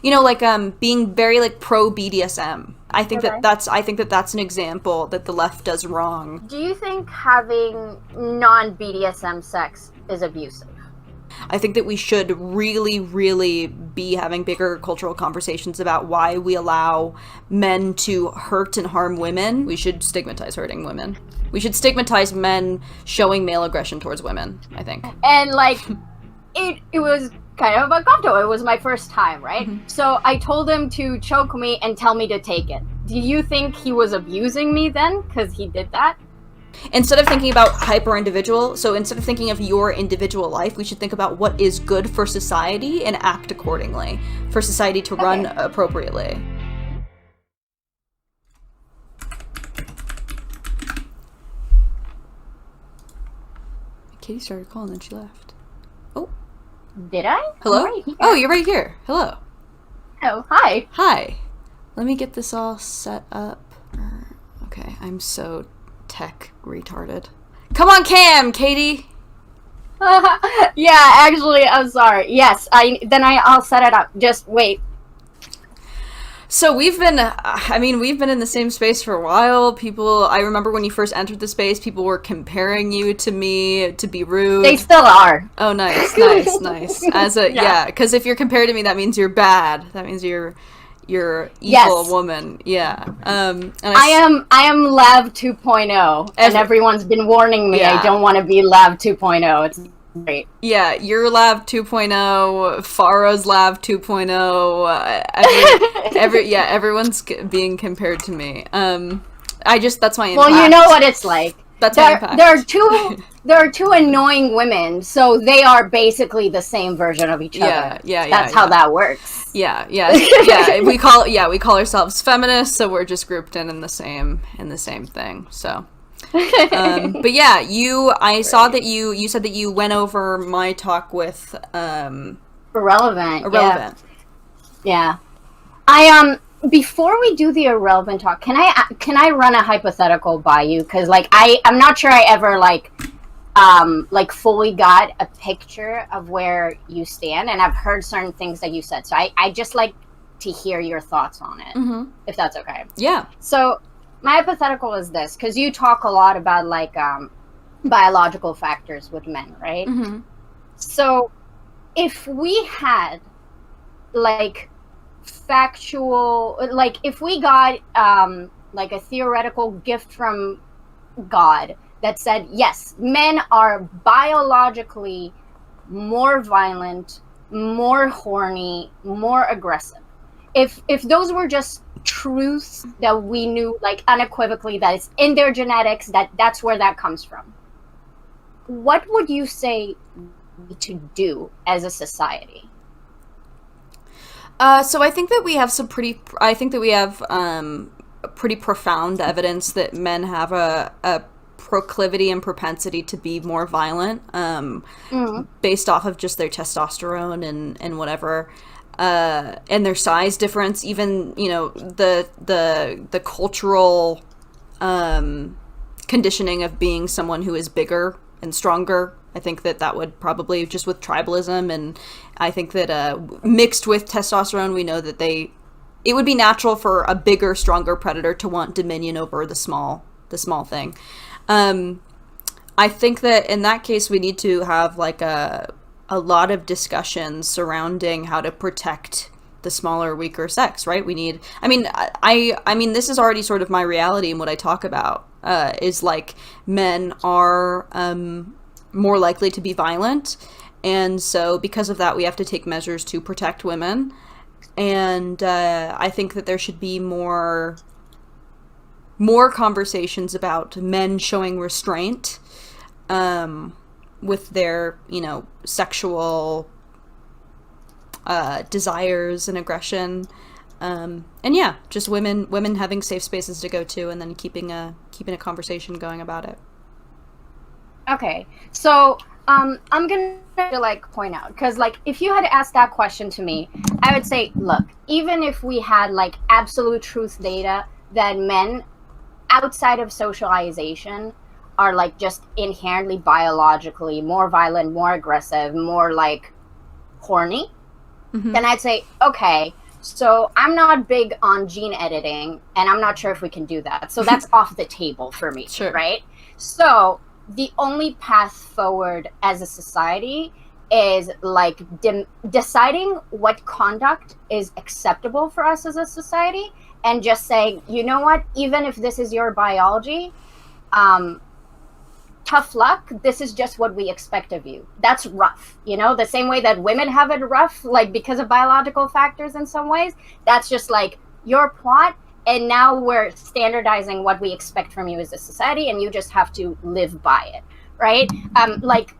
You know, like being very like pro BDSM. Okay. I think that that's an example that the left does wrong. Do you think having non BDSM sex is abusive? I think that we should really, really be having bigger cultural conversations about why we allow men to hurt and harm women. We should stigmatize hurting women. We should stigmatize men showing male aggression towards women, I think. And like, it was kind of uncomfortable. It was my first time, right? Mm-hmm. So I told him to choke me and tell me to take it. Do you think he was abusing me then because he did that? Instead of thinking about hyper individual, so instead of thinking of your individual life, we should think about what is good for society and act accordingly for society to run Okay. appropriately. Katie started calling and she left. Oh, Did I? hello? I'm right here. Oh, you're right here. Hello. Oh, hi. Hi. Let me get this all set up. Okay, I'm so tech retarded. Come on, Cam, Katie. Yeah, actually, I'm sorry. Yes, I'll set it up. Just wait. So we've been in the same space for a while. I remember when you first entered the space, people were comparing you to me to be rude. They still are. Oh, nice, nice, nice. Yeah. Yeah, because if you're compared to me, that means you're bad. That means you're evil Yes. woman. Yeah. And I am Lav 2.0, and everyone's been warning me Yeah. I don't want to be Lav 2.0. It's great. Yeah, your Lab 2.0, Farah's Lab 2.0, everyone's being compared to me. That's my impact. Well, you know what it's like. That's my impact. There are two annoying women, so they are basically the same version of each other. That's how that works. Yeah. We call ourselves feminists, so we're just grouped in the same thing. So. But yeah, I saw that you said that you went over my talk with Irrelevant. Yeah. Before we do the irrelevant talk, can I run a hypothetical by you? Because like I'm not sure I ever like fully got a picture of where you stand, and I've heard certain things that you said, so I just like to hear your thoughts on it, if that's okay. Yeah. So my hypothetical is this, because you talk a lot about like biological factors with men, right? Mm-hmm. So if we had like factual, like if we got like a theoretical gift from God that said, yes, men are biologically more violent, more horny, more aggressive. If those were just truths that we knew like unequivocally that it's in their genetics, that's where that comes from, what would you say to do as a society? So I think that we have pretty profound evidence that men have a proclivity and propensity to be more violent, based off of just their testosterone and whatever, and their size difference. Even the cultural conditioning of being someone who is bigger and stronger. I think that would probably, just with tribalism, and I think that mixed with testosterone, we know that it would be natural for a bigger, stronger predator to want dominion over the small thing. I think that in that case, we need to have like a lot of discussions surrounding how to protect the smaller, weaker sex, right? We need, I mean, this is already sort of my reality, and what I talk about is like men are more likely to be violent, and so because of that, we have to take measures to protect women. And I think that there should be more conversations about men showing restraint with their, sexual desires and aggression. And yeah, just women having safe spaces to go to, and then keeping a conversation going about it. Okay, so I'm gonna like point out, because like if you had asked that question to me, I would say, look, even if we had like absolute truth data that men outside of socialization are like just inherently biologically more violent, more aggressive, more like horny, then I'd say, okay, So I'm not big on gene editing, and I'm not sure if we can do that. So that's off the table for me, Sure. right? So the only path forward as a society is like deciding what conduct is acceptable for us as a society, and just saying, you know what, even if this is your biology, um, tough luck, this is just what we expect of you. That's rough, the same way that women have it rough, like because of biological factors in some ways. That's just like your plot, and now we're standardizing what we expect from you as a society, and you just have to live by it, right? Like,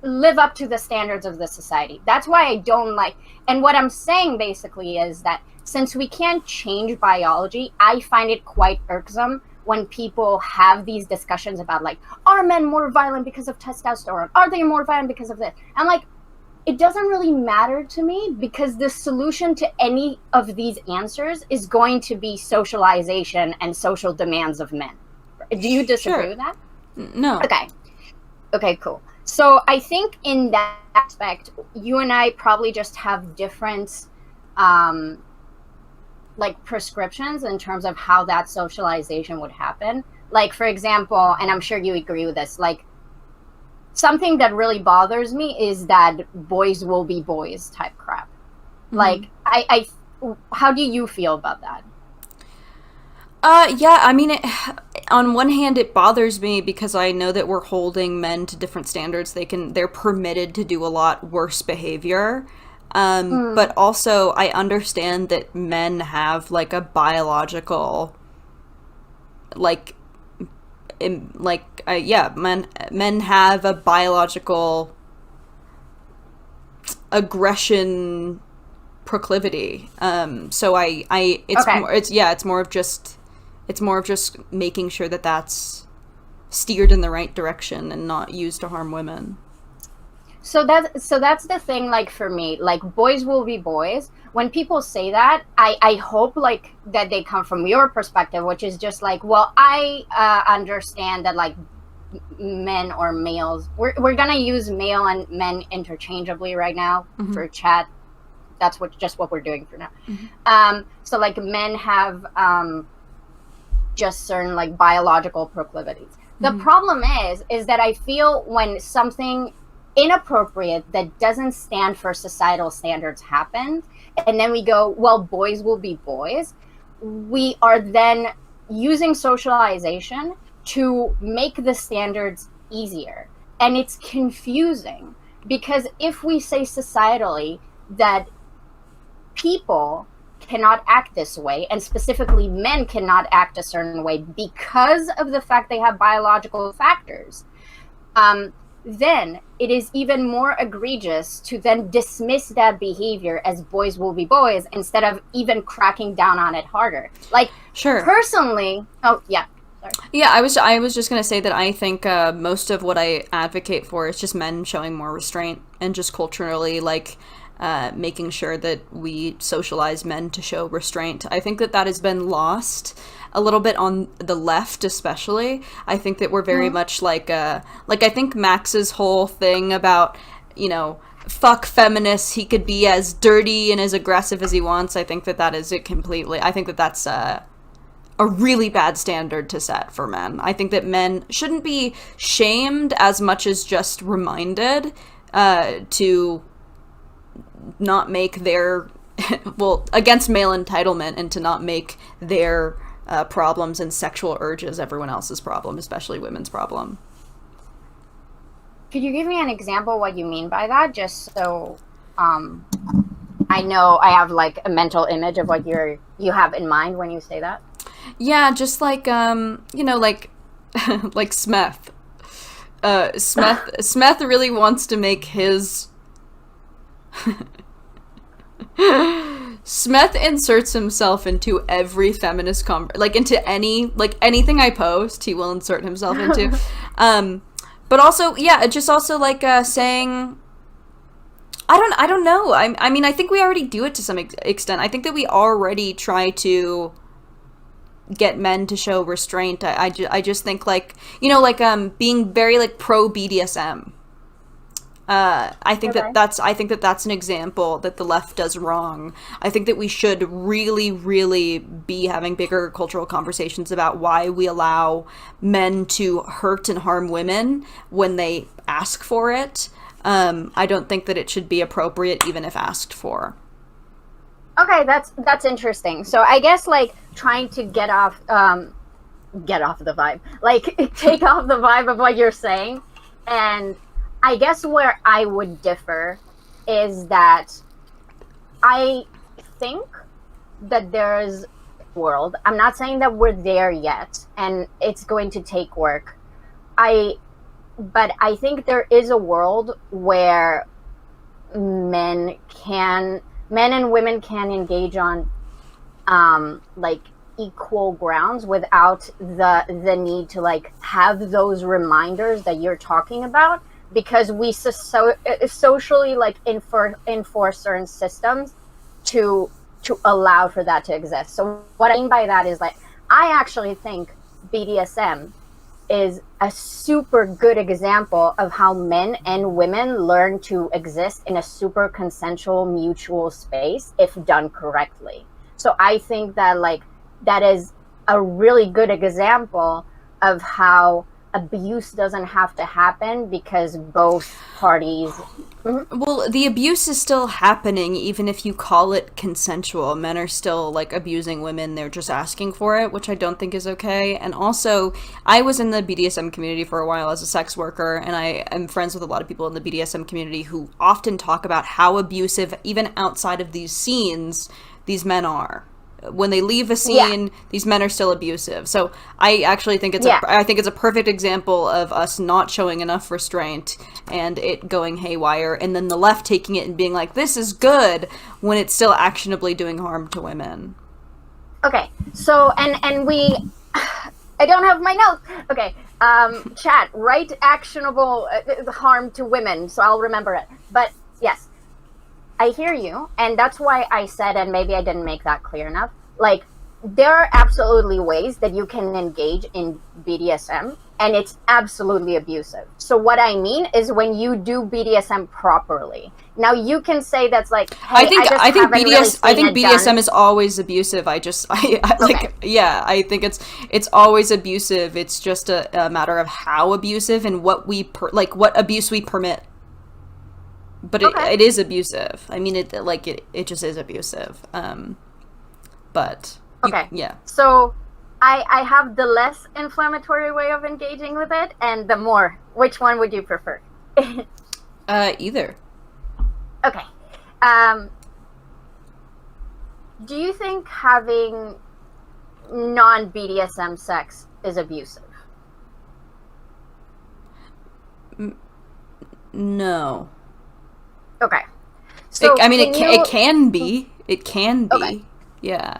live up to the standards of the society. That's why I don't like, and what I'm saying basically is that since we can't change biology, I find it quite irksome when people have these discussions about, like, are men more violent because of testosterone? Are they more violent because of this? I'm like, it doesn't really matter to me, because the solution to any of these answers is going to be socialization and social demands of men. Do you disagree with that? No. Okay, cool. So I think in that aspect, you and I probably just have different like prescriptions in terms of how that socialization would happen. Like, for example, and I'm sure you agree with this, like, something that really bothers me is that boys will be boys type crap. Mm-hmm. Like, I how do you feel about that? Yeah, I mean, on one hand, it bothers me because I know that we're holding men to different standards. They're permitted to do a lot worse behavior. But also, I understand that men have, like, a biological, like, men have a biological aggression proclivity. So it's more of just making sure that that's steered in the right direction and not used to harm women. So that's the thing, like, for me, like, boys will be boys. When people say that, I hope, like, that they come from your perspective, which is just like, well, I understand that, like, men or males, we're gonna use male and men interchangeably right now for chat. That's what we're doing for now. So, like, men have just certain, like, biological proclivities. The problem is that I feel when something inappropriate that doesn't stand for societal standards happens, and then we go, well, boys will be boys, we are then using socialization to make the standards easier. And it's confusing, because if we say societally that people cannot act this way, and specifically men cannot act a certain way because of the fact they have biological factors, then it is even more egregious to then dismiss that behavior as boys will be boys, instead of even cracking down on it harder. Like, sure. Personally, sorry. Yeah, I was just gonna say that I think most of what I advocate for is just men showing more restraint, and just culturally, like, making sure that we socialize men to show restraint. I think that has been lost a little bit on the left, especially. I think that we're very much like I think Max's whole thing about, fuck feminists, he could be as dirty and as aggressive as he wants. I think that is it completely. I think that that's a really bad standard to set for men. I think that men shouldn't be shamed as much as just reminded to not make their against male entitlement, and to not make their problems and sexual urges everyone else's problem, especially women's problem. Could you give me an example what you mean by that, just so I know I have, like, a mental image of what you have in mind when you say that? Yeah, just like like like Smeth. Smeth really wants to make his Smeth inserts himself into every feminist into anything I post, he will insert himself into. But also, yeah, just also like saying, I don't know. I mean, I think we already do it to some extent. I think that we already try to get men to show restraint. I just think, like, being very, like, pro BDSM. I think Okay. that that's an example that the left does wrong. I think that we should really, really be having bigger cultural conversations about why we allow men to hurt and harm women when they ask for it. I don't think that it should be appropriate even if asked for. Okay, that's interesting. So I guess like trying to get off the vibe, like take off the vibe of what you're saying, and I guess where I would differ is that I think that there's a world. I'm not saying that we're there yet, and it's going to take work. I but I think there is a world where men can men and women can engage on like equal grounds without the need to like have those reminders that you're talking about, because we socially like enforce certain systems to allow for that to exist. So what I mean by that is like I actually think BDSM is a super good example of how men and women learn to exist in a super consensual mutual space if done correctly. So I think that like that is a really good example of how abuse doesn't have to happen because both parties. Mhm. Well, the abuse is still happening even if you call it consensual. Men are still like abusing women, they're just asking for it, which I don't think is okay. And also, I was in the BDSM community for a while as a sex worker, and I am friends with a lot of people in the BDSM community who often talk about how abusive, even outside of these scenes, these men are. When they leave a Yeah, scene, these men are still abusive. So I actually think yeah. I think it's a perfect example of us not showing enough restraint and it going haywire, and then the left taking it and being like, "This is good," when it's still actionably doing harm to women. Okay. So and we I don't have my notes. Okay. Chat, right actionable harm to women, so I'll remember it. But yes, I hear you, and that's why I said, and maybe I didn't make that clear enough. Like, there are absolutely ways that you can engage in BDSM, and it's absolutely abusive. So what I mean is when you do BDSM properly. Now you can say that's like, hey, I just haven't really I seen think it BDSM done. is always abusive. I Okay, like, yeah, I think it's always abusive. It's just a matter of how abusive and what like what abuse we permit. But okay, it is abusive. I mean, it just is abusive. But you, okay. yeah. So I have the less inflammatory way of engaging with it, and the more. Which one would you prefer? Either. Okay. Um, do you think having non BDSM sex is abusive? No. Okay. So I mean, can it you? can be. It can Okay. be. Yeah.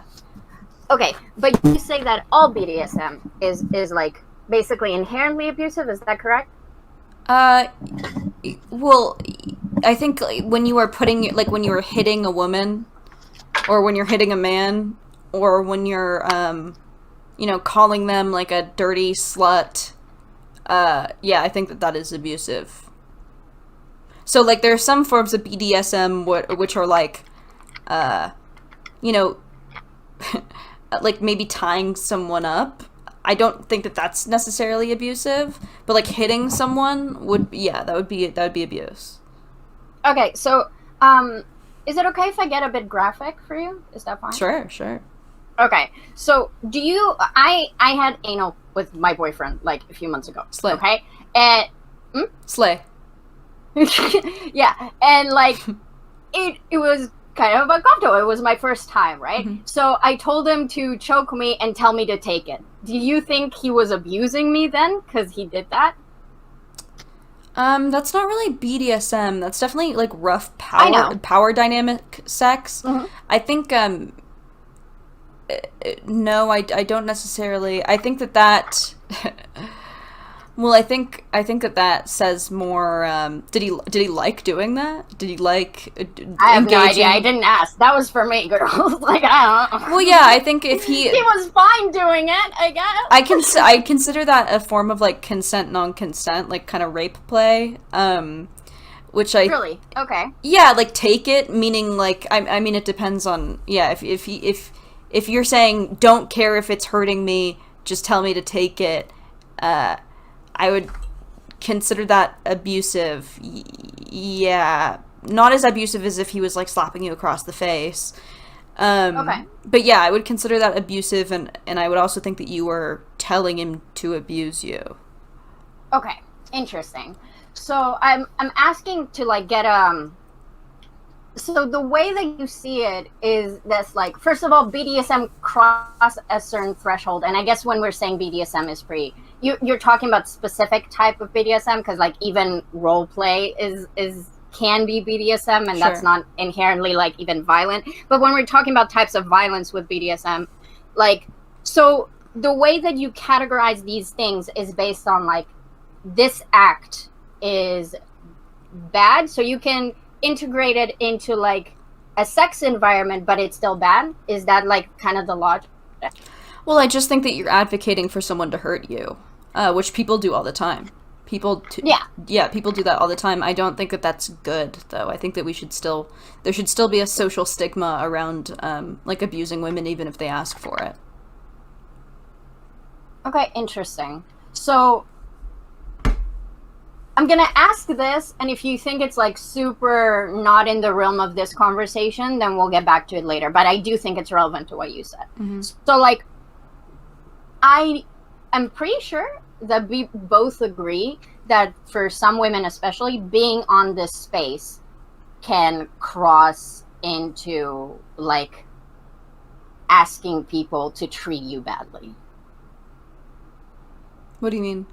Okay, but you say that all BDSM is like basically inherently abusive. Is that correct? Uh, well, I think like, when you are putting like when you are hitting a woman, or when you're hitting a man, or when you're calling them like a dirty slut. Yeah, I think that that is abusive. So like there are some forms of BDSM which are like, uh, you know, like maybe tying someone up. I don't think that that's necessarily abusive, but like hitting someone would, yeah, that would be abuse. Okay, so um, is it okay if I get a bit graphic for you? Is that fine? Sure, sure. Okay, so do you? I had anal with my boyfriend like a few months ago. Slay, Okay, and slay. yeah, and like it was kind of uncomfortable. It was my first time, right? Mm-hmm. So I told him to choke me and tell me to take it. Do you think he was abusing me then because he did that? That's not really BDSM. That's definitely like rough I know. power dynamic sex. Hmm. I think no, I don't necessarily. I think that well, I think that that says more. Did he like doing that? Did he like I have no idea. I engaging? didn't ask. That was for me, girls. Like I don't Well, know. yeah, I think if He he, was fine doing it, I I guess. consider that a form of like consent non-consent, like kind of rape play. which I Really? Okay. yeah, like take it, meaning like I mean it depends on yeah, if you're saying don't care if it's hurting me, just tell me to take it, I would consider that abusive. Yeah, not as abusive as if he was like slapping you across the face. Okay. But yeah, I would consider that abusive, and I would also think that you were telling him to abuse you. Okay. Interesting. So I'm asking to like get so the way that you see it is this, like, first of all, BDSM cross a certain threshold, and I guess when we're saying BDSM is free, you're talking about specific type of BDSM, because like even role play is can be BDSM, and that's Sure. not inherently like even violent. But when we're talking about types of violence with BDSM, like, so the way that you categorize these things is based on like this act is bad, so you can integrate it into like a sex environment, but it's still bad. Is that like kind of the logic? Well, I just think that you're advocating for someone to hurt you, which people do all the time. Yeah. Yeah, people do that all the time. I don't think that that's good, though. I think that there should still be a social stigma around, like abusing women, even if they ask for it. Okay, interesting. So I'm gonna ask this, and if you think it's like super not in the realm of this conversation, then we'll get back to it later. But I do think it's relevant to what you said. Mm-hmm. So, like, I am pretty sure that we both agree that for some women, especially, being on this space can cross into like asking people to treat you badly. What do you mean?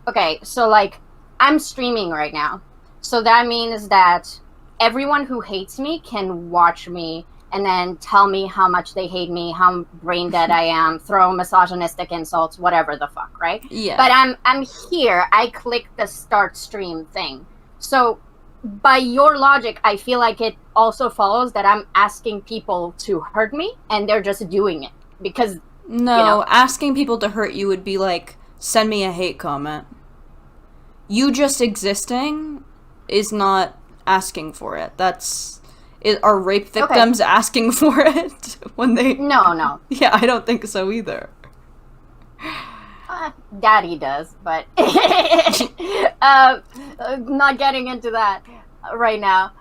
Okay, so like I'm streaming right now. So that means that everyone who hates me can watch me and then tell me how much they hate me, how brain dead I am, throw misogynistic insults, whatever the fuck, right? Yeah. But I'm here. I click the start stream thing. So by your logic, I feel like it also follows that I'm asking people to hurt me and they're just doing it because No, asking people to hurt you would be like, send me a hate comment. You just existing is not asking for it. Are rape victims asking for it when they... No. Yeah, I don't think so either. Daddy does, but not getting into that right now.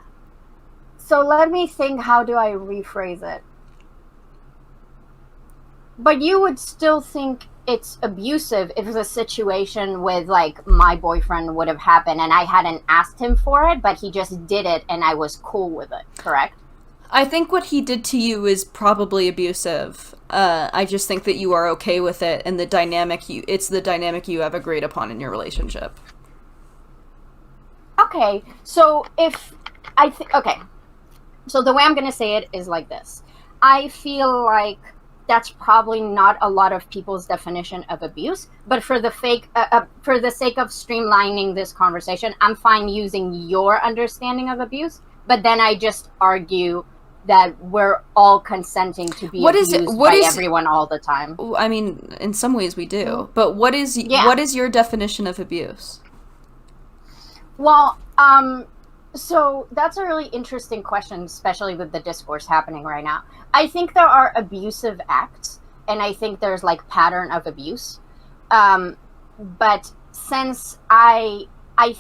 So let me think, how do I rephrase it? But you would still think it's abusive if the situation with like my boyfriend would have happened and I hadn't asked him for it, but he just did it and I was cool with it, correct? I think what he did to you is probably abusive. I just think that you are okay with it, and it's the dynamic you have agreed upon in your relationship. Okay, so so the way I'm gonna say it is like this. I feel like that's probably not a lot of people's definition of abuse, but for the sake of streamlining this conversation, I'm fine using your understanding of abuse, but then I just argue that we're all consenting to be abused by everyone all the time. I mean, in some ways we do, but what is your definition of abuse? Well, so that's a really interesting question, especially with the discourse happening right now. I think there are abusive acts, and I think there's like pattern of abuse. But since I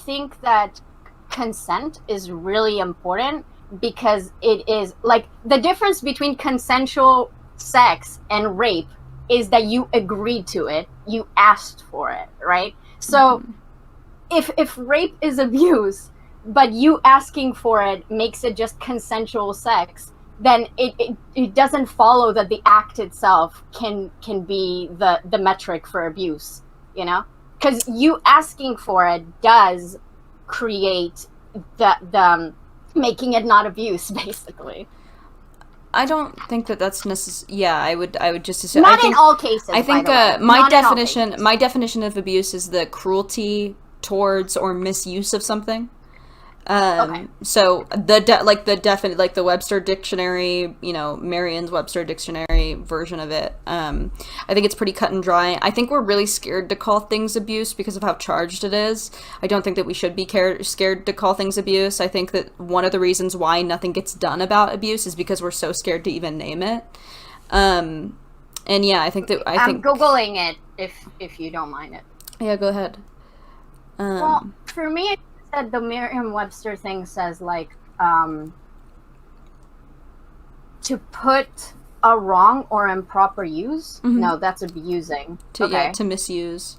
think that consent is really important, because it is like the difference between consensual sex and rape is that you agreed to it, you asked for it, right? So if rape is abuse, but you asking for it makes it just consensual sex, then it doesn't follow that the act itself can be the metric for abuse, you know? Because you asking for it does create the making it not abuse, basically. I don't think that that's necessary. Yeah, I would just assume. Not in all cases. I think my definition of abuse is the cruelty towards or misuse of something. Okay. So the Webster dictionary, Merriam's Webster dictionary version of it. I think it's pretty cut and dry. I think we're really scared to call things abuse because of how charged it is. I don't think that we should be scared to call things abuse. I think that one of the reasons why nothing gets done about abuse is because we're so scared to even name it. And yeah, I'm Googling it if you don't mind it. Yeah, go ahead. Well, for me, it said the Merriam-Webster thing says like to put a wrong or improper use. Mm-hmm. No, that's abusing. To misuse.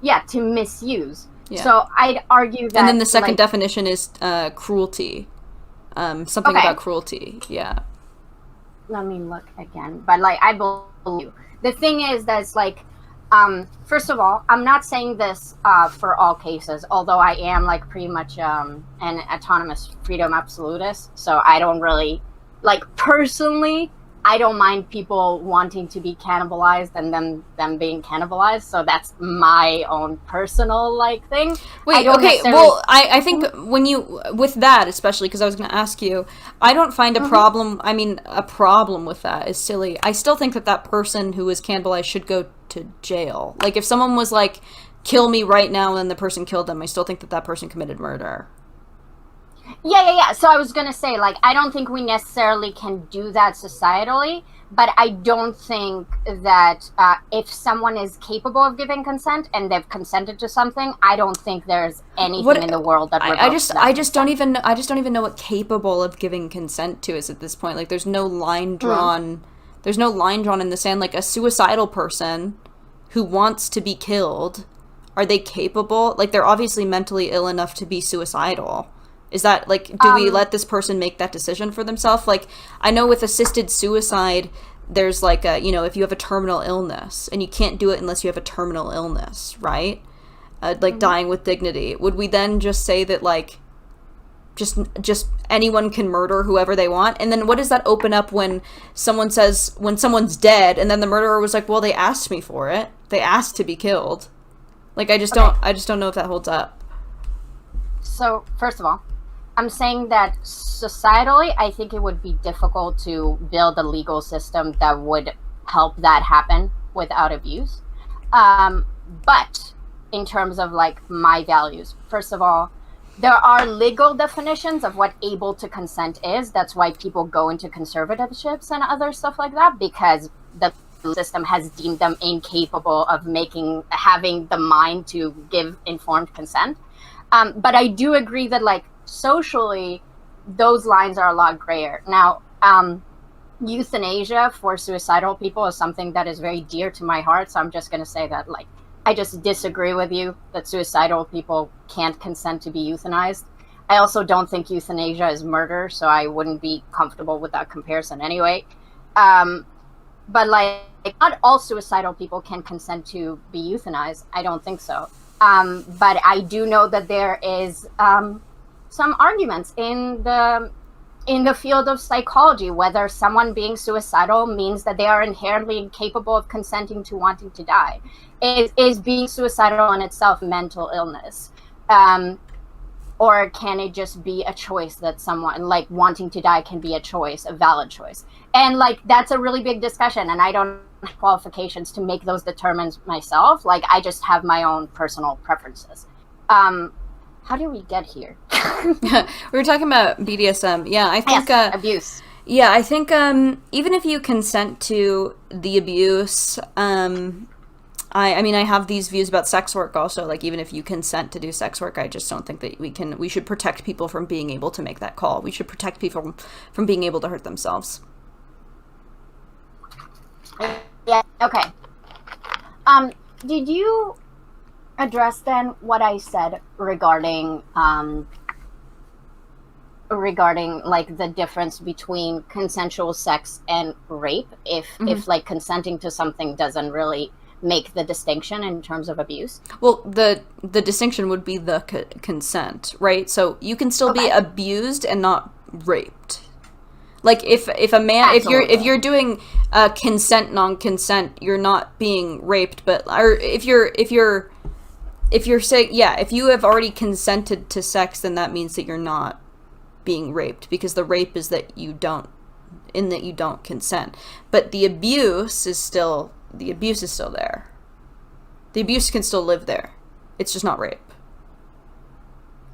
Yeah, to misuse. Yeah. So I'd argue that. And then the second definition is cruelty. Something about cruelty. Yeah. Let me look again. But like, I believe you. The thing is that it's like, first of all, I'm not saying this for all cases, although I am like pretty much an autonomous freedom absolutist. So I don't really, like, personally, I don't mind people wanting to be cannibalized and them being cannibalized. So that's my own personal like thing. Wait, okay. Well, I think with that, especially because I was going to ask you, I don't find a problem. I mean, a problem with that is silly. I still think that person who was cannibalized should go to jail. Like, if someone was like, kill me right now, and then the person killed them, I still think that person committed murder. Yeah. So I was going to say, like, I don't think we necessarily can do that societally, but I don't think that if someone is capable of giving consent and they've consented to something, I don't think there's anything in the world that revokes that I just don't even know what capable of giving consent to is at this point. Like, there's no line drawn. There's no line drawn in the sand. Like, a suicidal person who wants to be killed, are they capable? Like, they're obviously mentally ill enough to be suicidal. Is that, like, do we let this person make that decision for themselves? Like, I know with assisted suicide, there's, like, if you have a terminal illness, and you can't do it unless you have a terminal illness, right? Dying with dignity. Would we then just say that, like, just anyone can murder whoever they want? And then what does that open up when someone's dead, and then the murderer was like, well, they asked me for it. They asked to be killed. Like, I just don't know if that holds up. So, first of all, I'm saying that societally, I think it would be difficult to build a legal system that would help that happen without abuse. But in terms of, like, my values, first of all, there are legal definitions of what able to consent is. That's why people go into conservatorships and other stuff like that, because the system has deemed them incapable of having the mind to give informed consent. But I do agree that, like, socially, those lines are a lot grayer. Now, euthanasia for suicidal people is something that is very dear to my heart. So I'm just going to say that, like, I just disagree with you that suicidal people can't consent to be euthanized. I also don't think euthanasia is murder, so I wouldn't be comfortable with that comparison anyway. But, like, not all suicidal people can consent to be euthanized. I don't think so. But I do know that there is some arguments in the field of psychology whether someone being suicidal means that they are inherently incapable of consenting to wanting to die. Is being suicidal in itself mental illness? Or can it just be a choice that someone, like, wanting to die can be a choice, a valid choice? And, like, that's a really big discussion, and I don't have qualifications to make those determines myself. Like, I just have my own personal preferences. How did we get here? We were talking about BDSM. Yeah, I think... abuse. Yeah, I think even if you consent to the abuse... I mean, I have these views about sex work also. Like, even if you consent to do sex work, I just don't think that we should protect people from being able to make that call. We should protect people from being able to hurt themselves. Yeah, okay. Did you address then what I said regarding like the difference between consensual sex and rape? If like consenting to something doesn't really make the distinction in terms of abuse? Well, the distinction would be the consent, right? So you can still be abused and not raped. Like, if a man, Absolutely. if you're doing consent, non-consent, you're not being raped. But or if you're if you're saying, yeah, if you have already consented to sex, then that means that you're not being raped, because the rape is that you don't consent. But the abuse is still there. The abuse can still live there. It's just not rape.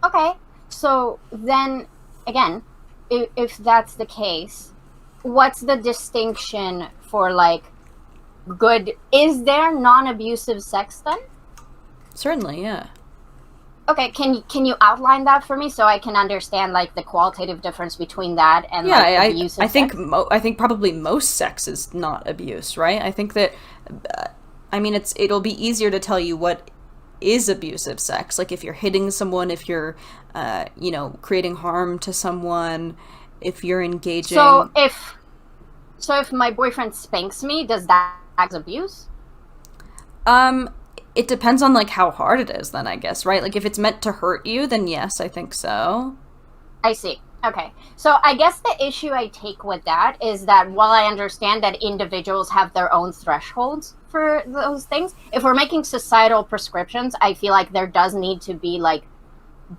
Okay, so then again, if that's the case, what's the distinction for like good? Is there non-abusive sex then? Certainly, yeah. Okay, can you outline that for me so I can understand like the qualitative difference between that and like abusive I think sex? I think probably most sex is not abuse, right? I think that I mean it'll be easier to tell you what is abusive sex, like if you're hitting someone, if you're creating harm to someone, if you're engaging. So if my boyfriend spanks me, does that act as abuse? It depends on like how hard it is then, I guess, right? Like if it's meant to hurt you, then yes, I think so. I see. Okay. So I guess the issue I take with that is that while I understand that individuals have their own thresholds for those things, if we're making societal prescriptions, I feel like there does need to be like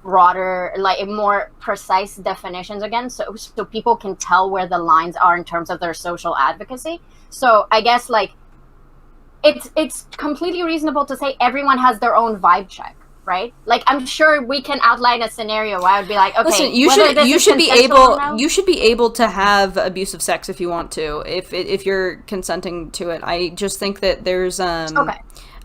broader, like more precise definitions again, so people can tell where the lines are in terms of their social advocacy. So I guess like it's completely reasonable to say everyone has their own vibe check, right? Like I'm sure we can outline a scenario where I would be like, okay, listen, you should be able to have abusive sex if you want to, if you're consenting to it. I just think that there's okay.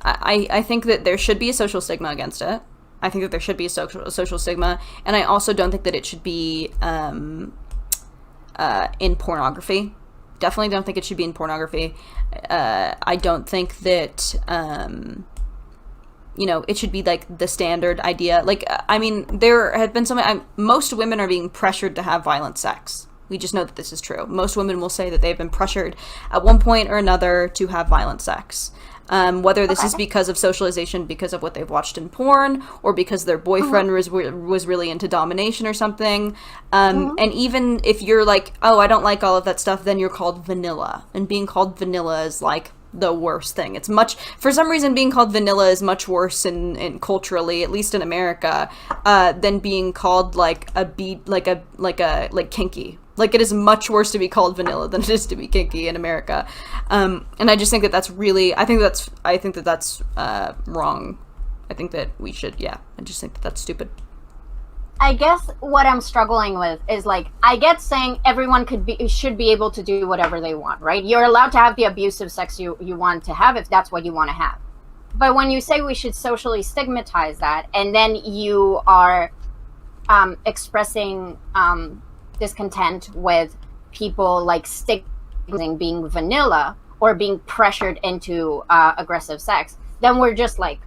I think that there should be a social stigma against it. I think that there should be a social stigma, and I also don't think that it should be in pornography. Definitely don't think it should be in pornography. I don't think that it should be like the standard idea. Like, I mean, there have been most women are being pressured to have violent sex. We just know that this is true. Most women will say that they've been pressured at one point or another to have violent sex. Whether this is because of socialization, because of what they've watched in porn, or because their boyfriend was really into domination or something. And even if you're like, oh, I don't like all of that stuff, then you're called vanilla. And being called vanilla is like the worst thing. For some reason, being called vanilla is much worse in culturally, at least in America, than being called like kinky. Like, it is much worse to be called vanilla than it is to be kinky in America. And I just think that that's really, I think that that's wrong. I think that we should, I just think that that's stupid. I guess what I'm struggling with is like, I get saying everyone should be able to do whatever they want, right? You're allowed to have the abusive sex you want to have if that's what you want to have. But when you say we should socially stigmatize that, and then you are expressing discontent with people like stigmatizing being vanilla or being pressured into aggressive sex, then we're just like,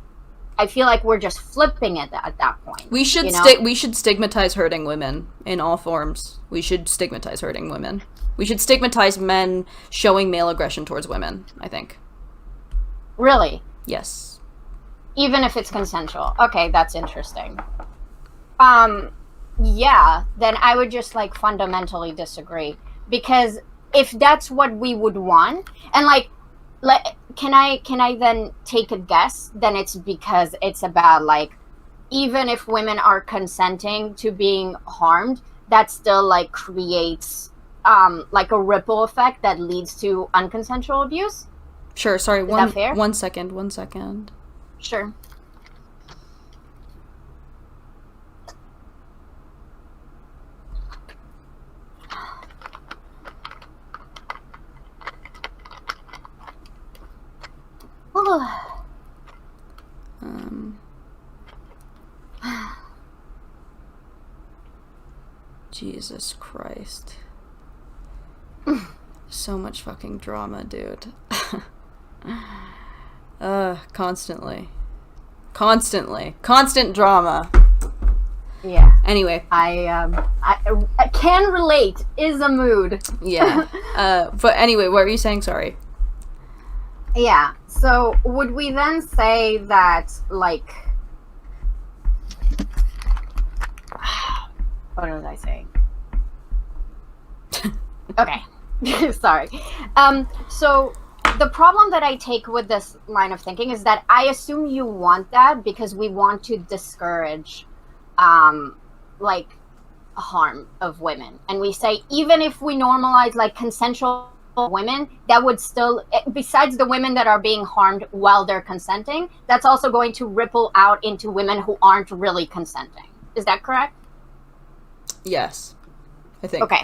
I feel like we're just flipping it at that point. We should stigmatize hurting women in all forms. We should stigmatize hurting women. We should stigmatize men showing male aggression towards women, I think. Really? Yes. Even if it's consensual. Okay, that's interesting. Yeah, then I would just like fundamentally disagree, because if that's what we would want, and like can I then take a guess? Then it's because it's about like, even if women are consenting to being harmed, that still like creates like a ripple effect that leads to unconsensual abuse. Sure. Sorry. Is that fair? 1 second. 1 second. Sure. Jesus Christ. So much fucking drama, dude. Constantly. Constant drama. Yeah. Anyway. I can relate. Is a mood. Yeah. But anyway, what were you saying? Sorry. Yeah. So would we then say that, like, what was I saying? Okay. Sorry. So the problem that I take with this line of thinking is that I assume you want that because we want to discourage, like, harm of women, and we say even if we normalize like consensual women, that would still, besides the women that are being harmed while they're consenting, that's also going to ripple out into women who aren't really consenting. Is that correct? Yes, I think. Okay.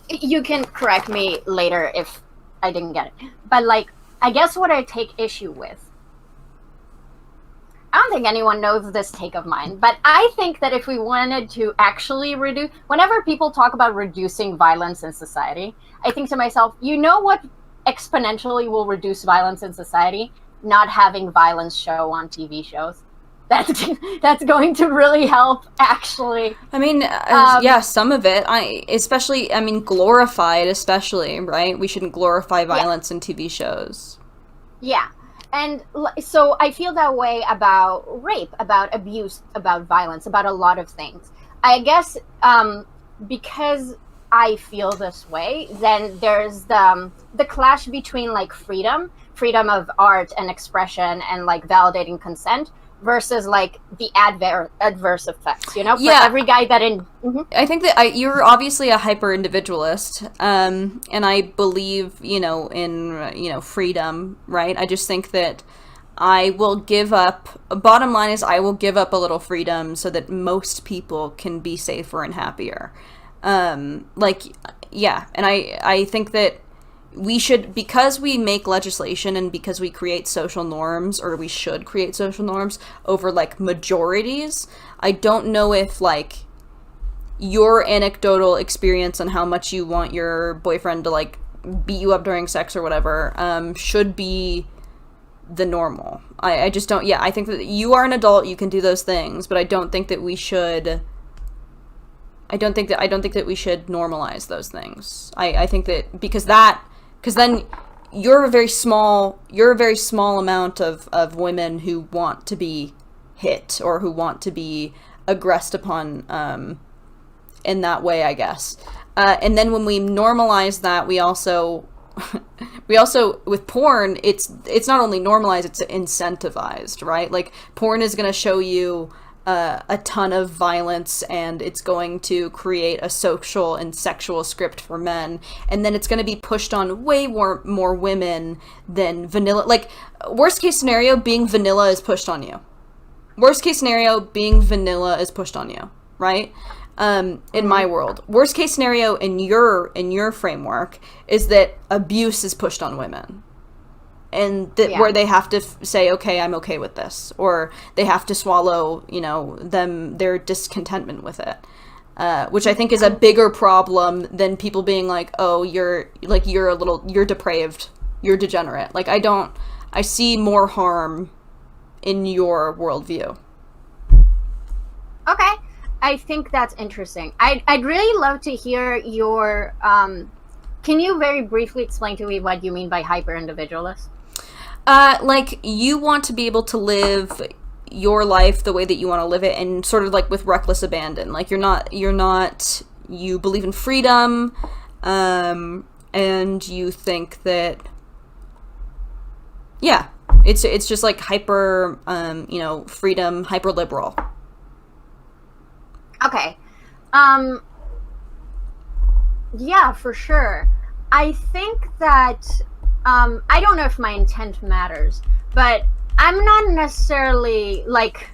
You can correct me later if I didn't get it. But, like, I guess what I take issue with, I don't think anyone knows this take of mine, but I think that if we wanted to actually reduce, whenever people talk about reducing violence in society, I think to myself, you know what exponentially will reduce violence in society? Not having violence show on TV shows. That's going to really help, actually. I mean, yeah, some of it. I mean, glorified, especially, right? We shouldn't glorify violence in TV shows. Yeah. And so I feel that way about rape, about abuse, about violence, about a lot of things. I guess because I feel this way, then there's the clash between like freedom of art and expression and like validating consent versus like the adverse effects, you know, for every guy that I think that you're obviously a hyper individualist, and I believe, in freedom, right? I just think that I will give up. Bottom line is, I will give up a little freedom so that most people can be safer and happier. And I think that we should, because we make legislation and because we create social norms, or we should create social norms over like majorities. I don't know if like your anecdotal experience on how much you want your boyfriend to like beat you up during sex or whatever should be the normal. I just don't. Yeah, I think that you are an adult, you can do those things, but I don't think that we should. I don't think that we should normalize those things. I think that because then you're a very small amount of women who want to be hit or who want to be aggressed upon in that way, I guess. And then when we normalize that, we also with porn, it's not only normalized, it's incentivized, right? Like porn is going to show you a ton of violence, and it's going to create a social and sexual script for men, and then it's going to be pushed on way more women than vanilla. Like, worst case scenario, being vanilla is pushed on you. Worst case scenario, being vanilla is pushed on you, right? In my world. Worst case scenario in your framework is that abuse is pushed on women. And where they have to say, okay, I'm okay with this, or they have to swallow, their discontentment with it, which I think is a bigger problem than people being like, oh, you're depraved, you're degenerate. Like, I see more harm in your worldview. Okay, I think that's interesting. I'd really love to hear your. Can you very briefly explain to me what you mean by hyper individualist? Like, you want to be able to live your life the way that you want to live it, and sort of like with reckless abandon. Like, you believe in freedom, and you think that, yeah, it's just like hyper, freedom, hyper liberal. Okay. Yeah, for sure. I think that, I don't know if my intent matters, but I'm not necessarily like,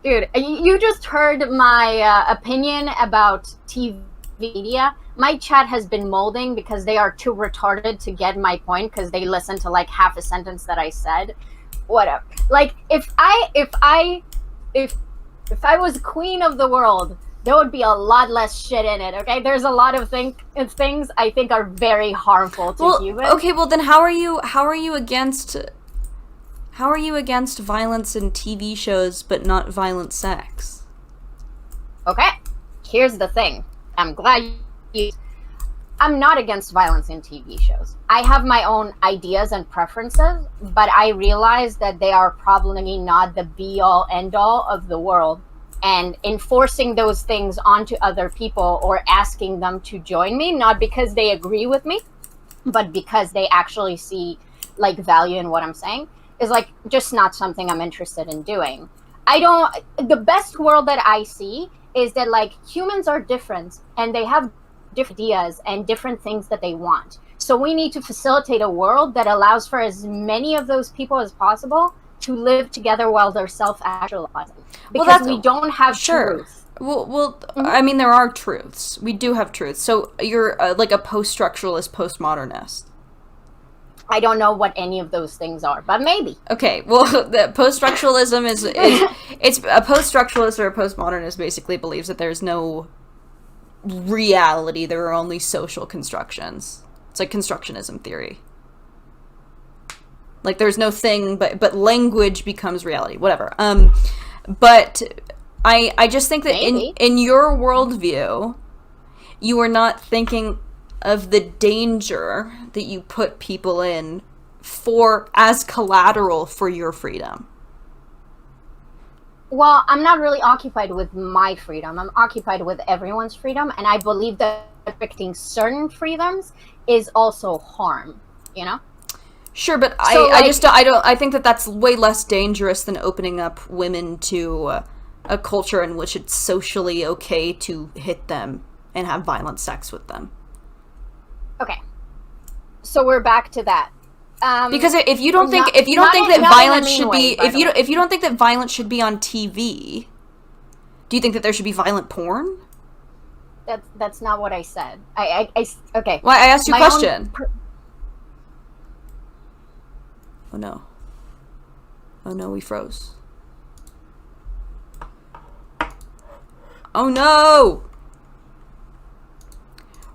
dude, you just heard my opinion about TV media. My chat has been molding because they are too retarded to get my point because they listen to like half a sentence that I said. Whatever. Like, if I was queen of the world, there would be a lot less shit in it, okay? There's a lot of things I think are very harmful to humans. Okay, well then how are you against violence in TV shows but not violent sex? Okay, here's the thing. I'm not against violence in TV shows. I have my own ideas and preferences, but I realize that they are probably not the be-all, end-all of the world. And enforcing those things onto other people or asking them to join me, not because they agree with me, but because they actually see like value in what I'm saying, is like just not something I'm interested in doing. I don't. The best world that I see is that like humans are different and they have different ideas and different things that they want. So we need to facilitate a world that allows for as many of those people as possible to live together while they're self-actualizing. Because we don't have truth. Well, I mean, there are truths. We do have truths. So you're like a post-structuralist, postmodernist. I don't know what any of those things are, but maybe. Okay, well, the post-structuralism is it's a post-structuralist or a postmodernist basically believes that there's no reality. There are only social constructions. It's like constructionism theory. Like there's no thing, but language becomes reality. Whatever. But I just think that in your worldview, you are not thinking of the danger that you put people in for as collateral for your freedom. Well, I'm not really occupied with my freedom. I'm occupied with everyone's freedom, and I believe that restricting certain freedoms is also harm, you know? Sure, but I think that that's way less dangerous than opening up women to a culture in which it's socially okay to hit them and have violent sex with them. Okay, so we're back to that. Because if you don't think that violence should be if you don't think that violence should be on TV, do you think that there should be violent porn? That's not what I said. Okay. Well, I asked you a question. Oh no. Oh no, we froze. Oh no!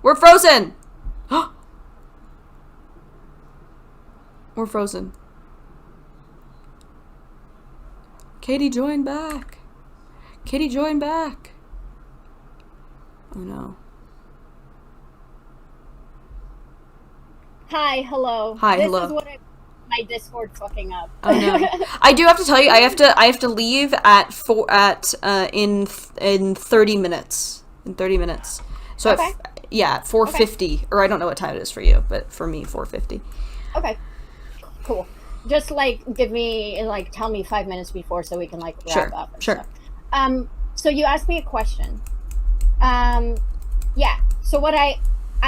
We're frozen! We're frozen. Katie, join back. Katie, join back. Oh no. Hi, hello. Hi, hello. This is what my Discord fucking up. Oh no. I do have to tell you, I have to leave in 30 minutes. In 30 minutes. So okay. At 4:50, okay. Or I don't know what time it is for you, but for me 4:50. Okay. Cool. Just like tell me 5 minutes before so we can like wrap up and stuff. So you asked me a question. Yeah. So what I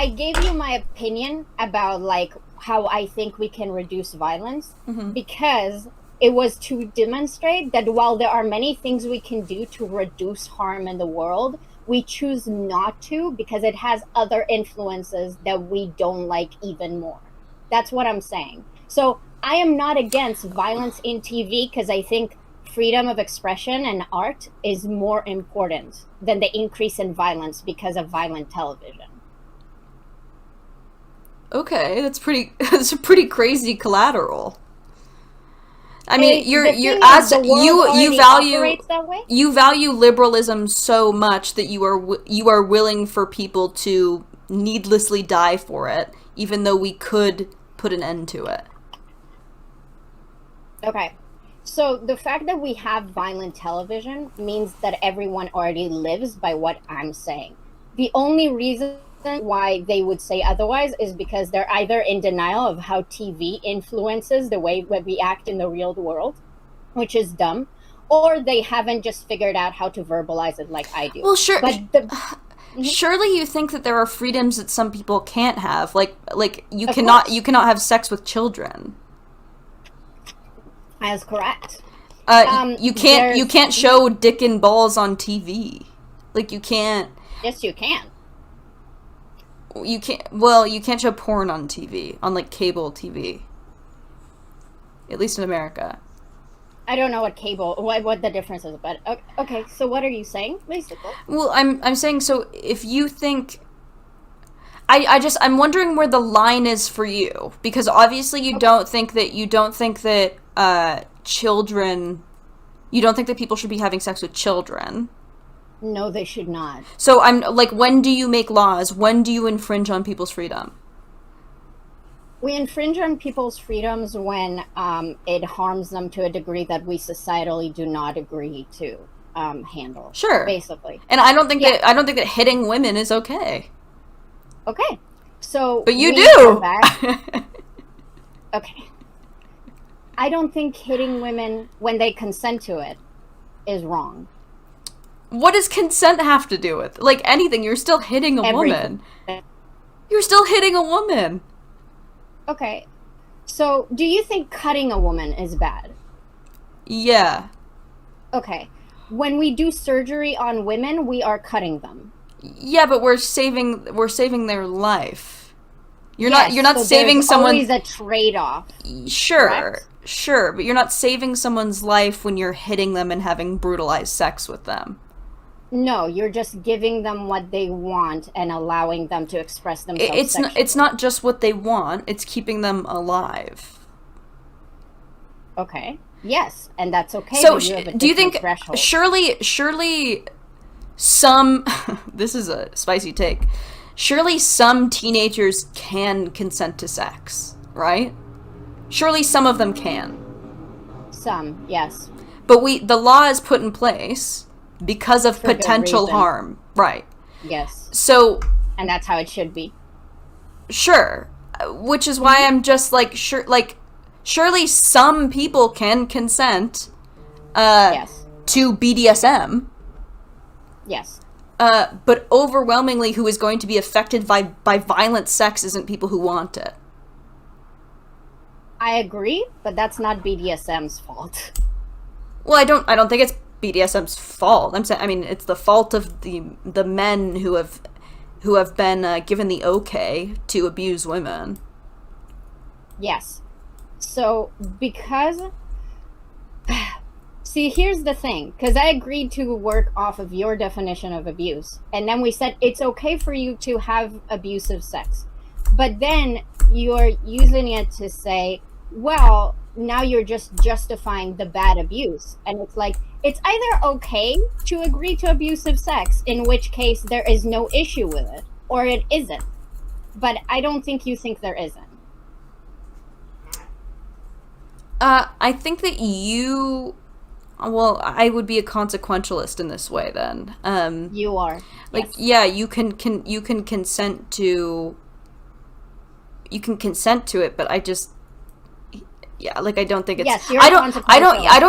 gave you my opinion about like how I think we can reduce violence, because it was to demonstrate that while there are many things we can do to reduce harm in the world, we choose not to because it has other influences that we don't like even more. That's what I'm saying. So I am not against violence in TV because I think freedom of expression and art is more important than the increase in violence because of violent television. Okay, that's a pretty crazy collateral. I mean, you value liberalism so much that you are willing for people to needlessly die for it, even though we could put an end to it. Okay. So the fact that we have violent television means that everyone already lives by what I'm saying. The only reason why they would say otherwise is because they're either in denial of how TV influences the way we act in the real world, which is dumb, or they haven't just figured out how to verbalize it like I do. Well, sure. But surely you think that there are freedoms that some people can't have, like you cannot have sex with children. That's correct. You can't show dick and balls on TV. Like you can't. Yes, you can. You can't. Well, you can't show porn on TV, on like cable TV. At least in America. I don't know what the difference is, but okay. So what are you saying, basically? Well, I'm saying, so if you think, I'm wondering where the line is for you, because obviously you don't think that children, you don't think that people should be having sex with children. No, they should not. So I'm like, when do you make laws? When do you infringe on people's freedom? We infringe on people's freedoms when it harms them to a degree that we societally do not agree to handle. Sure, basically. And I don't think that hitting women is okay. Okay, So But you we are do! back. Okay. I don't think hitting women when they consent to it is wrong. What does consent have to do with? Like anything, you're still hitting a Everything. woman. You're still hitting a woman. Okay. So, do you think cutting a woman is bad? Yeah. Okay. When we do surgery on women, we are cutting them. Yeah, but we're saving their life. Yes, you're not so saving there's someone. always a trade-off. Sure. Correct? Sure, but you're not saving someone's life when you're hitting them and having brutalized sex with them. No, you're just giving them what they want and allowing them to express themselves sexually. It's not just what they want, it's keeping them alive. Okay. Yes, and that's okay. So, You have a do you think threshold. surely some this is a spicy take. Surely some teenagers can consent to sex, right? Surely some of them can. Some, yes. But the law is put in place because of For good potential reason. harm, right? Yes. So, And that's how it should be. sure, which is why I'm just like surely some people can consent Yes. to BDSM. Yes. But overwhelmingly, who is going to be affected by violent sex isn't people who want it. I agree, but that's not BDSM's fault. Well, I don't think it's BDSM's fault. I mean, it's the fault of the men who have been given the okay to abuse women. Yes. So, because... See, here's the thing. Because I agreed to work off of your definition of abuse. And then we said it's okay for you to have abusive sex. But then you're using it to say, well, now you're just justifying the bad abuse. And it's like, it's either okay to agree to abusive sex, in which case there is no issue with it, or it isn't. But I don't think you think there isn't. I think that well, I would be a consequentialist in this way then. You are. Like, Yes. yeah, you can consent to it, but I just, yeah, like I don't think it's. Yes, you're I don't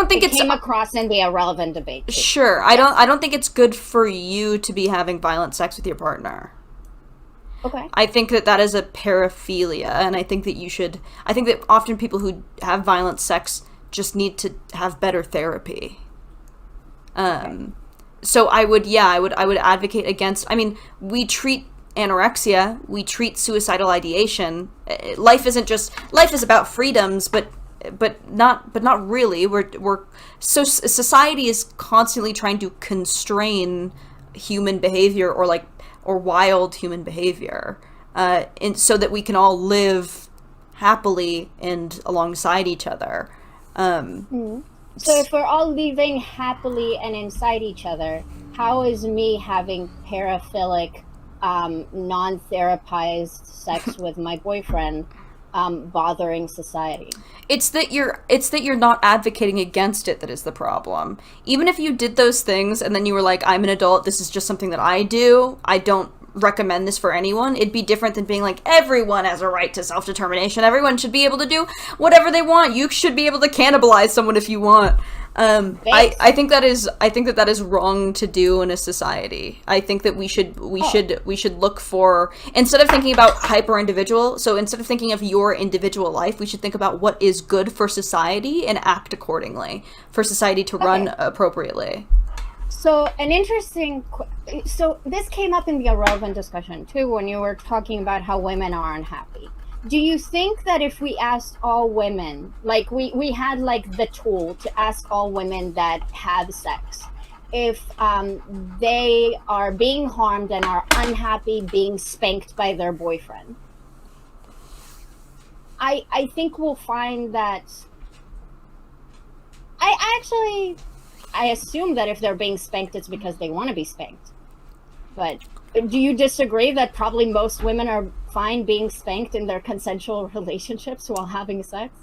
think it it's. came across in the irrelevant debate. Too. Sure, I don't think it's good for you to be having violent sex with your partner. Okay. I think that is a paraphilia, and I think that often people who have violent sex just need to have better therapy. So I would advocate against. I mean, we treat anorexia, we treat suicidal ideation. Life is about freedoms, but not really. So society is constantly trying to constrain human behavior or wild human behavior, so that we can all live happily and alongside each other. So if we're all living happily and inside each other, how is me having paraphilic, non-therapized sex with my boyfriend bothering society? It's that you're not advocating against it that is the problem. Even if you did those things and then you were like, I'm an adult, this is just something that I do, I don't recommend this for anyone, it'd be different than being like, everyone has a right to self-determination, everyone should be able to do whatever they want, you should be able to cannibalize someone if you want. I think that is wrong to do in a society. I think that we should look for, instead of thinking about hyper individual, so instead of thinking of your individual life, we should think about what is good for society and act accordingly for society to run appropriately. So so this came up in the irrelevant discussion too, when you were talking about how women are unhappy. Do you think that if we asked all women, like we had like the tool to ask all women that have sex, if they are being harmed and are unhappy being spanked by their boyfriend, I think we'll find that I assume that if they're being spanked, it's because they want to be spanked. But do you disagree that probably most women are fine being spanked in their consensual relationships while having sex?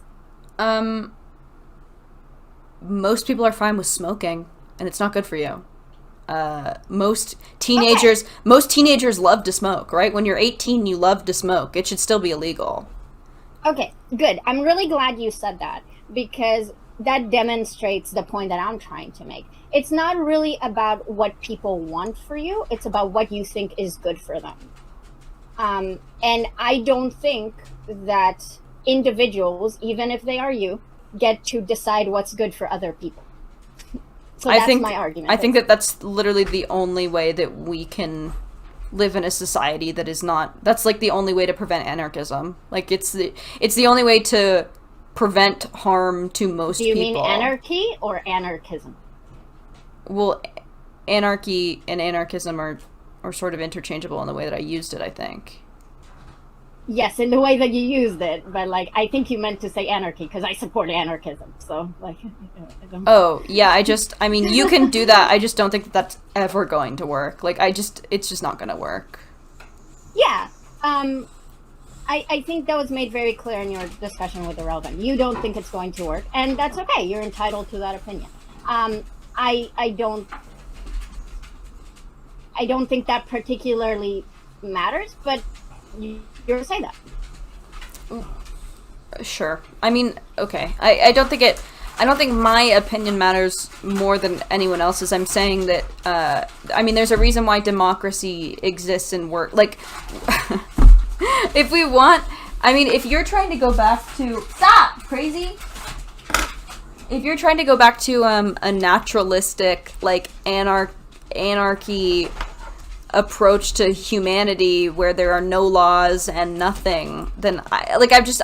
Most people are fine with smoking, and it's not good for you. most teenagers love to smoke, right? When you're 18, you love to smoke. It should still be illegal. Okay, good. I'm really glad you said that, because that demonstrates the point that I'm trying to make. It's not really about what people want for you, it's about what you think is good for them. And I don't think that individuals, even if they are you, get to decide what's good for other people. So that's my argument. I think that that's literally the only way that we can live in a society that is not, that's like the only way to prevent anarchism. Like it's the only way to prevent harm to most people. Do you mean anarchy or anarchism? Well, anarchy and anarchism are sort of interchangeable in the way that I used it, I think. Yes, in the way that you used it, but like I think you meant to say anarchy because I support anarchism. So like, oh yeah, I mean, you can do that. I just don't think that that's ever going to work. Like it's just not going to work. Yeah, I think that was made very clear in your discussion with Irrelevant. You don't think it's going to work, and that's okay. You're entitled to that opinion. I don't think that particularly matters, but you're say that. Sure. I mean, okay. I don't think my opinion matters more than anyone else's. I'm saying that I mean, there's a reason why democracy exists and work. Like if we want, I mean, if you're trying to go back to stop crazy. If you're trying to go back to a naturalistic, like anarchy approach to humanity where there are no laws and nothing, then I just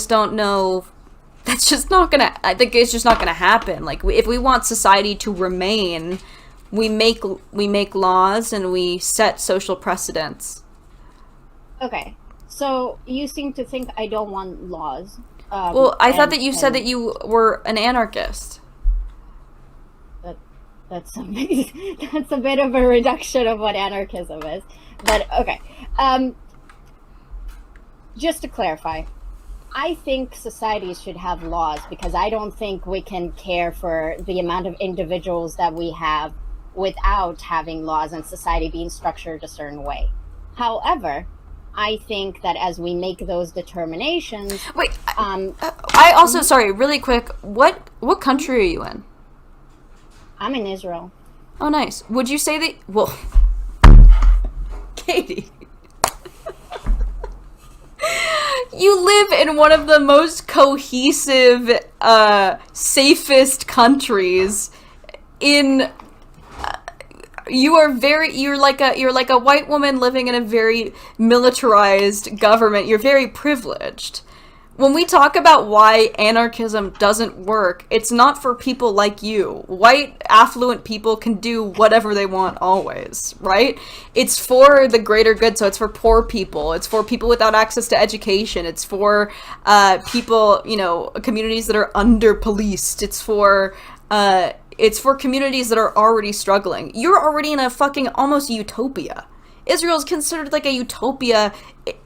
don't know. That's just not gonna, I think it's just not gonna happen. Like if we want society to remain, we make laws and we set social precedents. Okay, so you seem to think I don't want laws. Well, I thought that you said that you were an anarchist. That's a bit of a reduction of what anarchism is. But okay. Just to clarify, I think societies should have laws because I don't think we can care for the amount of individuals that we have without having laws and society being structured a certain way. However, I think that as we make those determinations... Wait, I also, sorry, really quick, what country are you in? I'm in Israel. Oh, nice. Would you say that... Well... Katie. You live in one of the most cohesive, safest countries in... You're like a white woman living in a very militarized government. You're very privileged. When we talk about why anarchism doesn't work, it's not for people like you. White, affluent people can do whatever they want always, right? It's for the greater good, so it's for poor people. It's for people without access to education. It's for people, communities that are under-policed. It's for communities that are already struggling. You're already in a fucking almost utopia. Israel's considered like a utopia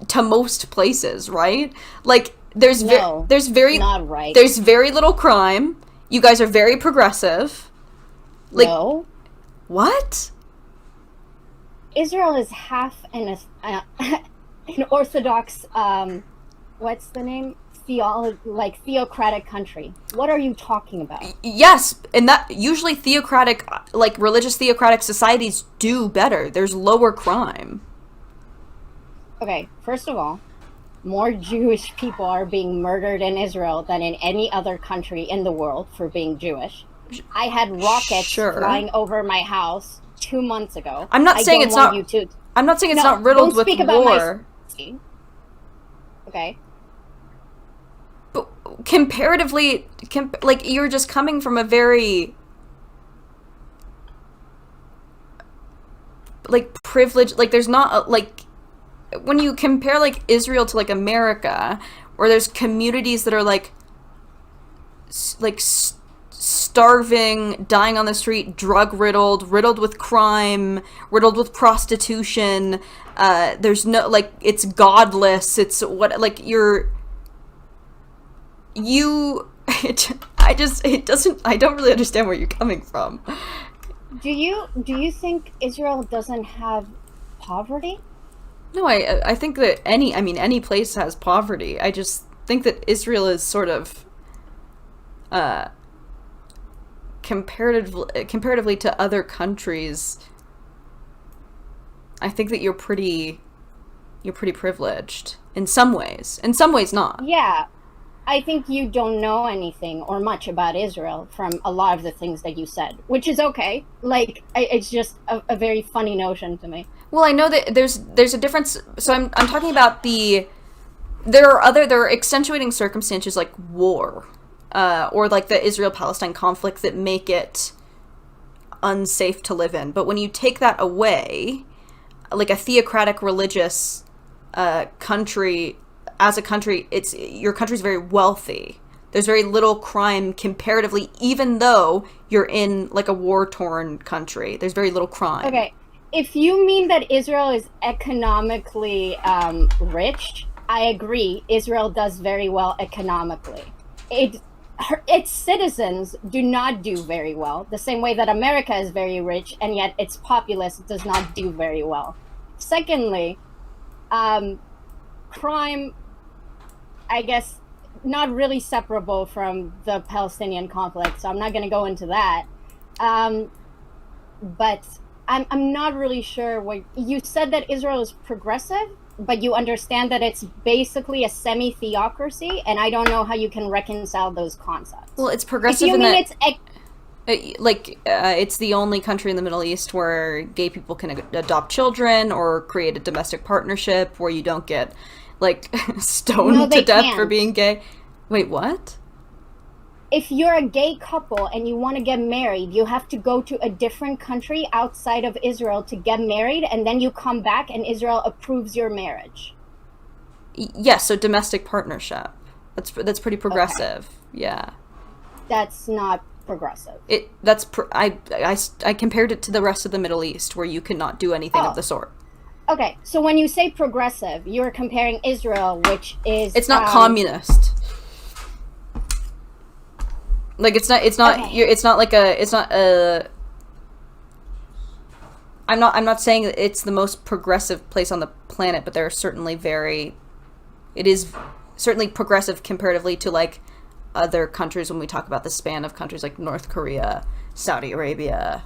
to most places, right? Like, there's not right. There's very little crime. You guys are very progressive. Like, no. What? Israel is half an Orthodox, what's the name? Theocratic country. What are you talking about? Yes, and that usually theocratic, like religious theocratic societies do better. There's lower crime. Okay, first of all, more Jewish people are being murdered in Israel than in any other country in the world for being Jewish. I had rockets flying over my house 2 months ago. I'm not saying it's not riddled with war. Okay. But comparatively, like, you're just coming from a very, like, privileged, like, there's not, like, when you compare, like, Israel to, like, America, where there's communities that are, like, starving, dying on the street, drug-riddled, riddled with crime, riddled with prostitution, there's no, like, it's godless, it's what, like, I don't really understand where you're coming from. Do you think Israel doesn't have poverty? No, I think that any place has poverty. I just think that Israel is sort of uh, comparatively to other countries. I think that you're pretty privileged in some ways not. Yeah, I think you don't know anything or much about Israel from a lot of the things that you said, which is okay. Like, it's just a very funny notion to me. Well, I know that there's a difference. So I'm talking about there are accentuating circumstances like war, or like the Israel Palestine conflict that make it unsafe to live in. But when you take that away, like a theocratic religious country, as a country, it's your country's very wealthy. There's very little crime comparatively, even though you're in like a war torn country. There's very little crime. Okay, if you mean that Israel is economically rich, I agree. Israel does very well economically. It its citizens do not do very well, the same way that America is very rich and yet its populace does not do very well. Secondly, um, crime, I guess, not really separable from the Palestinian conflict, so I'm not going to go into that. Um, but I'm not really sure what you said, that Israel is progressive, but you understand that it's basically a semi theocracy, and I don't know how you can reconcile those Well, concepts. it's If progressive you in mean that it's it's the only country in the Middle East where gay people can adopt children or create a domestic partnership where you don't get like no, stoned to they death for can't. being gay. Wait, what? If you're a gay couple and you want to get married, you have to go to a different country outside of Israel to get married, and then you come back and Israel approves your marriage. Yes, so domestic partnership. That's pretty Okay, progressive. Yeah. that's not progressive. I compared it to the rest of the Middle East where you cannot do anything of Oh, the sort. okay. So when you say progressive, you're comparing Israel, which is It's not communist. Like okay. it's not like a it's not a I'm not saying that it's the most progressive place on the planet, but there are certainly very it is certainly progressive comparatively to like other countries when we talk about the span of countries like North Korea, Saudi Arabia.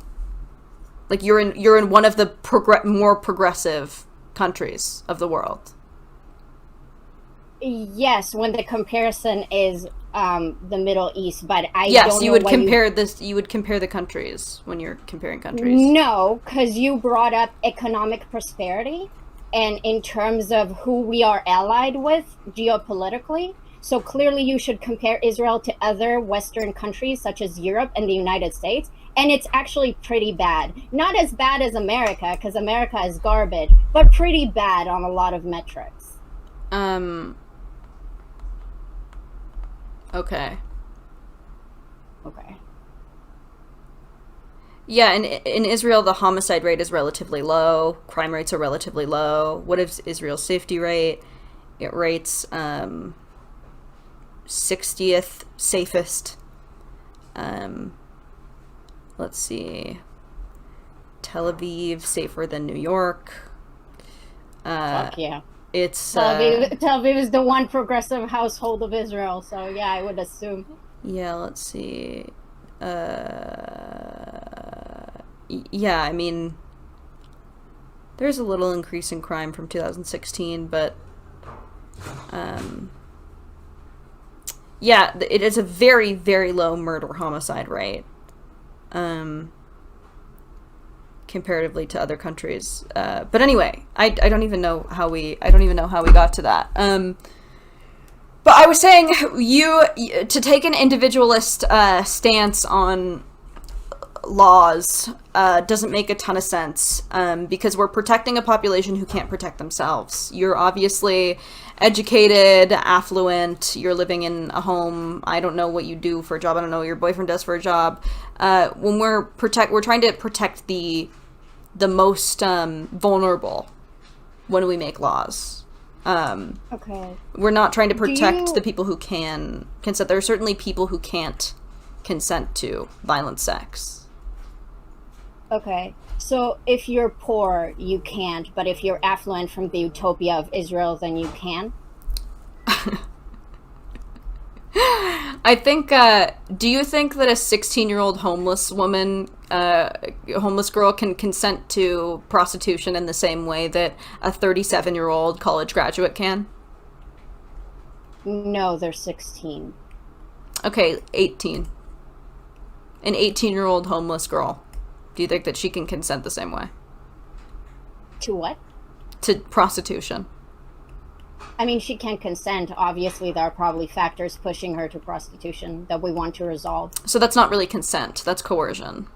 Like you're in one of the more progressive countries of the world. Yes, when the comparison is the Middle East, but I Yes, don't know why you. you would compare the countries when you're comparing countries. No, because you brought up economic prosperity, and in terms of who we are allied with geopolitically. So clearly, you should compare Israel to other Western countries such as Europe and the United States. And it's actually pretty bad. Not as bad as America, because America is garbage, but pretty bad on a lot of metrics. Um okay. Okay. Yeah, in Israel, the homicide rate is relatively low. Crime rates are relatively low. What is Israel's safety rate? It rates 60th safest. Um, let's see. Tel Aviv safer than New York. Uh, Fuck yeah. it's Tel Aviv is the one progressive household of Israel, so yeah, I would assume. yeah. Let's see. Yeah, I mean, there's a little increase in crime from 2016, but um, yeah, it is a very, very low murder homicide rate, um, comparatively to other countries. But anyway, I don't even know how we got to that. But I was saying you to take an individualist stance on laws doesn't make a ton of sense because we're protecting a population who can't protect themselves. You're obviously educated, affluent, you're living in a home. I don't know what you do for a job. I don't know what your boyfriend does for a job. When we're trying to protect the most vulnerable when we make laws. Okay. We're not trying to Do protect the you people who can consent. There are certainly people who can't consent to violent sex. Okay. So if you're poor, you can't, but if you're affluent from the utopia of Israel, then you can. I think, do you think that a 16-year-old homeless woman, homeless girl can consent to prostitution in the same way that a 37-year-old college graduate can? No, they're 16. Okay, 18. An 18-year-old homeless girl. Do you think that she can consent the same way? To what? To prostitution. I mean, she can't consent. Obviously, there are probably factors pushing her to prostitution that we want to resolve. So that's not really consent, that's coercion.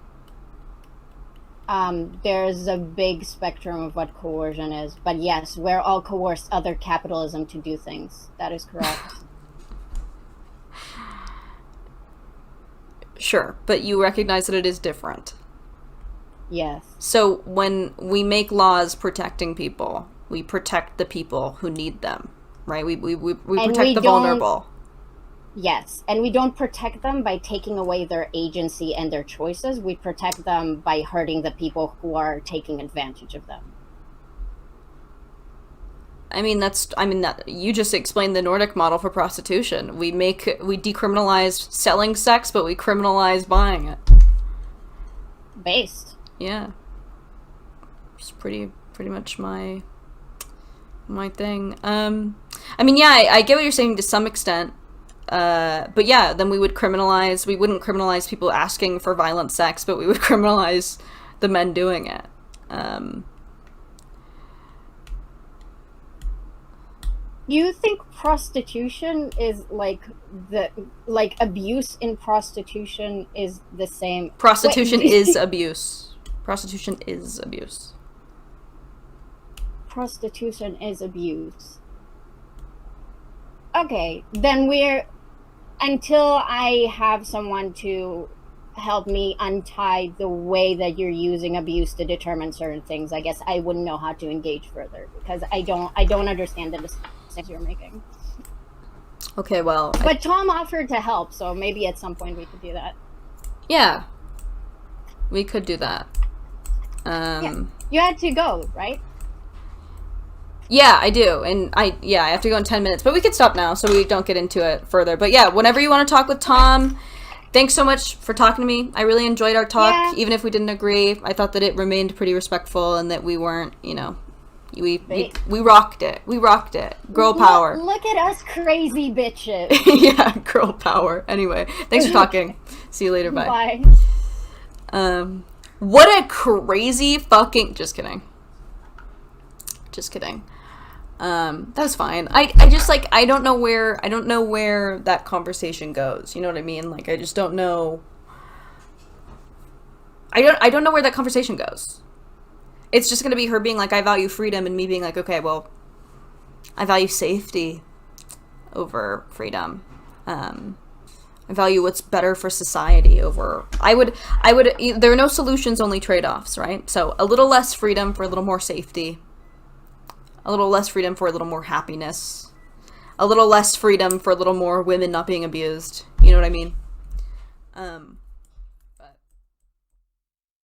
There's a big spectrum of what coercion is. But yes, we're all coerced other capitalism to do things. That is correct. Sure, but you recognize that it is different. Yes. So when we make laws protecting people, we protect the people who need them, right? We protect we the don't- vulnerable. Yes. And we don't protect them by taking away their agency and their choices. We protect them by hurting the people who are taking advantage of them. That you just explained the Nordic model for prostitution. We decriminalize selling sex, but we criminalize buying it. Based. Yeah. It's pretty much my thing. I get what you're saying to some extent. But yeah, then we wouldn't criminalize people asking for violent sex, but we would criminalize the men doing it. You think prostitution is like abuse in prostitution is the same? Prostitution Wait, is abuse. Prostitution is abuse. Prostitution is abuse. Okay, then until I have someone to help me untie the way that you're using abuse to determine certain things, I guess I wouldn't know how to engage further because I don't understand the decisions you're making. Okay, well, but Tom offered to help, so maybe at some point we could do that. Yeah, we could do that. Yeah. You had to go, right? Yeah, I do, and I have to go in 10 minutes, but we could stop now so we don't get into it further. But yeah, whenever you want to talk with Tom, thanks so much for talking to me. I really enjoyed our talk, even if we didn't agree. I thought that it remained pretty respectful and that we weren't, we rocked it. We rocked it. Girl power. Look at us crazy bitches. Yeah, girl power. Anyway, thanks for talking. See you later. Bye. Bye. What a crazy fucking... Just kidding. That was fine. I just, like, I don't know where that conversation goes. You know what I mean? Like, I just don't know. I don't know where that conversation goes. It's just gonna be her being like, I value freedom, and me being like, okay, well, I value safety over freedom. I value what's better for society over... there are no solutions, only trade-offs, right? So a little less freedom for a little more safety. A little less freedom for a little more happiness. A little less freedom for a little more women not being abused. You know what I mean?